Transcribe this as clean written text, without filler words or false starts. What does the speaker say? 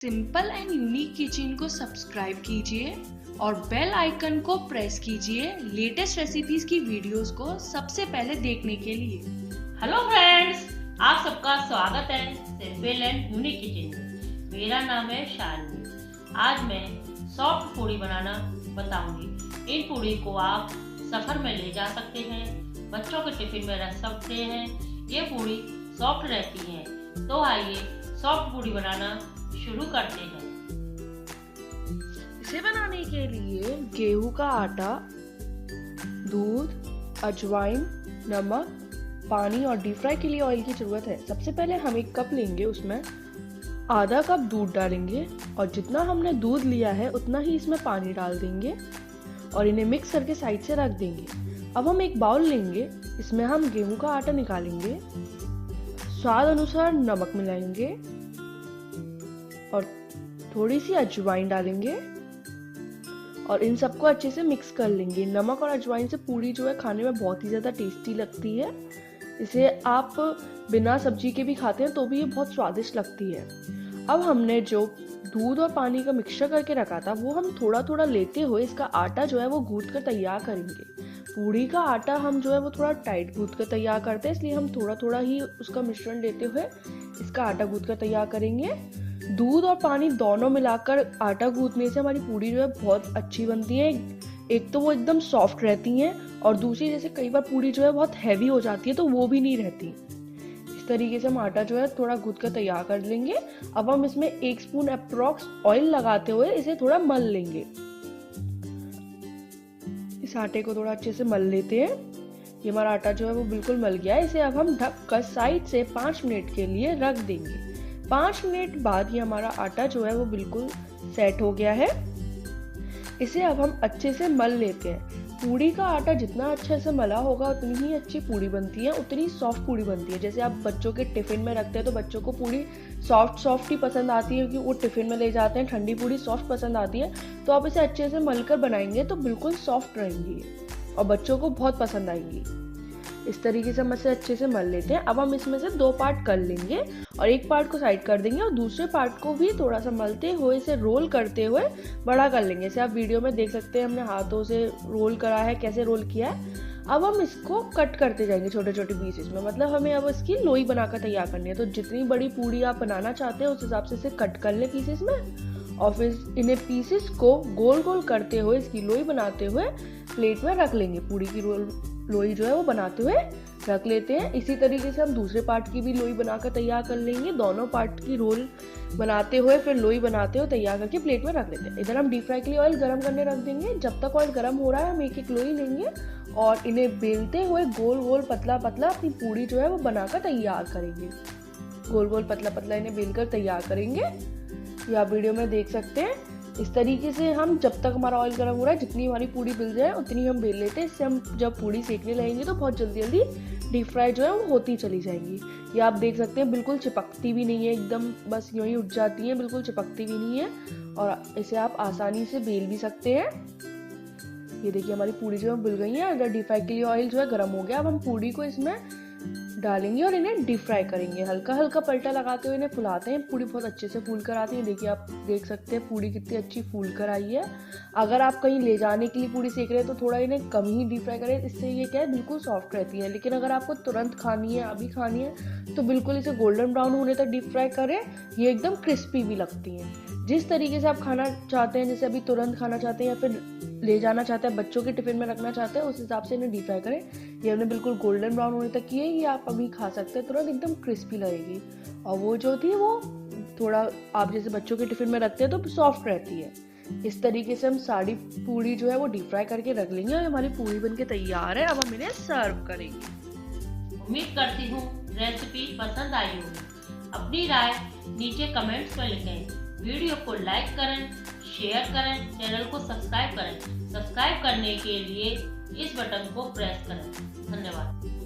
Simple and unique kitchen को subscribe कीजिए और बेल आइकन को प्रेस कीजिए लेटेस्ट रेसिपीज की वीडियोस को सबसे पहले देखने के लिए। हेलो फ्रेंड्स, आप सबका स्वागत है सिंपल एंड यूनिक किचन में। मेरा नाम है शालिनी। आज मैं सॉफ्ट पूड़ी बनाना बताऊंगी। इन पूड़ी को आप सफर में ले जा सकते हैं, बच्चों के टिफिन में रख सकते हैं। ये पूड़ी सॉफ्ट रहती है। तो आइए सॉफ्ट पूड़ी बनाना शुरू करते हैं। इसे बनाने के लिए गेहूं का आटा, दूध, अजवाइन, नमक, पानी और डीप फ्राई के लिए ऑयल की जरूरत है। सबसे पहले हम एक कप लेंगे, उसमें आधा कप दूध डालेंगे और जितना हमने दूध लिया है उतना ही इसमें पानी डाल देंगे और इन्हें मिक्स करके साइड से रख देंगे। अब हम एक बाउल लेंगे, इसमें हम गेहूं का आटा निकालेंगे, स्वाद अनुसार नमक मिलाएंगे और थोड़ी सी अजवाइन डालेंगे और इन सबको अच्छे से मिक्स कर लेंगे। नमक और अजवाइन से पूड़ी जो है खाने में बहुत ही ज़्यादा टेस्टी लगती है। इसे आप बिना सब्जी के भी खाते हैं तो भी ये बहुत स्वादिष्ट लगती है। अब हमने जो दूध और पानी का मिक्सचर करके रखा था वो हम थोड़ा थोड़ा लेते हुए इसका आटा जो है वो गूंथ कर तैयार करेंगे। पूड़ी का आटा हम जो है वो थोड़ा टाइट गूंथ कर तैयार करते हैं, इसलिए हम थोड़ा थोड़ा ही उसका मिश्रण लेते हुए इसका आटा गूंथ कर तैयार करेंगे। दूध और पानी दोनों मिलाकर आटा गूंथने से हमारी पूड़ी जो है बहुत अच्छी बनती है। एक तो वो एकदम सॉफ्ट रहती हैं और दूसरी जैसे कई बार पूड़ी जो है बहुत हैवी हो जाती है तो वो भी नहीं रहती। इस तरीके से हम आटा जो है थोड़ा गूंथ कर तैयार कर लेंगे। अब हम इसमें 1 स्पून अप्रॉक्स ऑयल लगाते हुए इसे थोड़ा मल लेंगे। इस आटे को थोड़ा अच्छे से मल लेते हैं। ये हमारा आटा जो है वो बिल्कुल मल गया है। इसे अब हम ढक कर साइड से 5 मिनट के लिए रख देंगे। 5 मिनट बाद ये हमारा आटा जो है वो बिल्कुल सेट हो गया है। इसे अब हम अच्छे से मल लेते हैं। पूड़ी का आटा जितना अच्छे से मला होगा उतनी ही अच्छी पूड़ी बनती है, उतनी सॉफ्ट पूड़ी बनती है। जैसे आप बच्चों के टिफिन में रखते हैं तो बच्चों को पूड़ी सॉफ्ट ही पसंद आती है क्योंकि वो टिफिन में ले जाते हैं। ठंडी पूड़ी सॉफ्ट पसंद आती है, तो आप इसे अच्छे से मलकर बनाएंगे तो बिल्कुल सॉफ्ट रहेंगी और बच्चों को बहुत पसंद आएंगी। इस तरीके से हम इसे अच्छे से मल लेते हैं। अब हम इसमें से 2 पार्ट कर लेंगे और एक पार्ट को साइड कर देंगे और दूसरे पार्ट को भी थोड़ा सा मलते हुए इसे रोल करते हुए बड़ा कर लेंगे। जैसे आप वीडियो में देख सकते हैं हमने हाथों से रोल करा है, कैसे रोल किया है। अब हम इसको कट करते जाएंगे छोटे छोटे पीसेस में, मतलब हमें अब इसकी लोई बनाकर तैयार करनी है। तो जितनी बड़ी पूड़ी आप बनाना चाहते हैं उस हिसाब से इसे कट कर ले पीसेस में और फिर इन्हें पीसेस को गोल गोल करते हुए इसकी लोई बनाते हुए प्लेट में रख लेंगे। पूड़ी की लोई जो है वो बनाते हुए रख लेते हैं। इसी तरीके से हम दूसरे पार्ट की भी लोई बनाकर तैयार कर लेंगे। दोनों पार्ट की रोल बनाते हुए फिर लोई बनाते हुए तैयार करके प्लेट में रख लेते हैं। इधर हम डीप फ्राई के लिए ऑयल गर्म करने रख देंगे। जब तक ऑयल गर्म हो रहा है हम एक एक लोई लेंगे और इन्हें बेलते हुए गोल गोल पतला पतला अपनी पूड़ी जो है वो बनाकर तैयार करेंगे। गोल गोल पतला पतला इन्हें बेलकर तैयार करेंगे। ये आप वीडियो में देख सकते हैं। इस तरीके से हम जब तक हमारा ऑयल गर्म हो रहा है जितनी हमारी पूड़ी बेल जाए उतनी हम बेल लेते हैं। इससे हम जब पूड़ी सेकने लगेंगे तो बहुत जल्दी जल्दी डीप फ्राई जो है वो होती चली जाएंगी। ये आप देख सकते हैं बिल्कुल चिपकती भी नहीं है, एकदम बस यूं ही उठ जाती है, बिल्कुल चिपकती भी नहीं है और इसे आप आसानी से बेल भी सकते हैं। ये देखिए हमारी पूड़ी जो है बिल गई है। अगर डीप फ्राई के लिए ऑयल जो है गर्म हो गया, अब हम पूड़ी को इसमें डालेंगे और इन्हें डीप फ्राई करेंगे। हल्का हल्का पलटा लगाते हुए इन्हें फुलाते हैं। पूड़ी बहुत अच्छे से फूल कर आती है। देखिए आप देख सकते हैं पूड़ी कितनी अच्छी फूल कर आई है। अगर आप कहीं ले जाने के लिए पूड़ी सेक रहे हैं तो थोड़ा इन्हें कम ही डीप फ्राई करें, इससे ये क्या है बिल्कुल सॉफ्ट रहती है। लेकिन अगर आपको तुरंत खानी है, अभी खानी है, तो बिल्कुल इसे गोल्डन ब्राउन होने तक डीप फ्राई करें। ये एकदम क्रिस्पी भी लगती हैं। जिस तरीके से आप खाना चाहते हैं, जैसे अभी तुरंत खाना चाहते हैं या फिर ले जाना चाहते हैं, बच्चों के टिफिन में रखना चाहते हैं, उस हिसाब से इन्हें डीप फ्राई करें। ये हमने बिल्कुल गोल्डन ब्राउन होने तक की है। ये आप अभी खा सकते हैं, तुरंत एकदम क्रिस्पी लगेगी। और वो जो थी वो थोड़ा आप जैसे बच्चों के टिफिन में रखते हैं तो सॉफ्ट रहती है। इस तरीके से हम सारी पूड़ी जो है वो डीप फ्राई करके रख लेंगे और हमारी पूड़ी बनके तैयार है। अब हम इन्हें सर्व करेंगे। उम्मीद करती हूँ रेसिपी पसंद आई होगी। अपनी राय नीचे कमेंट्स में लिखें। वीडियो को लाइक करें, शेयर करें, चैनल को सब्सक्राइब करें। सब्सक्राइब करने के लिए इस बटन को प्रेस करें। धन्यवाद।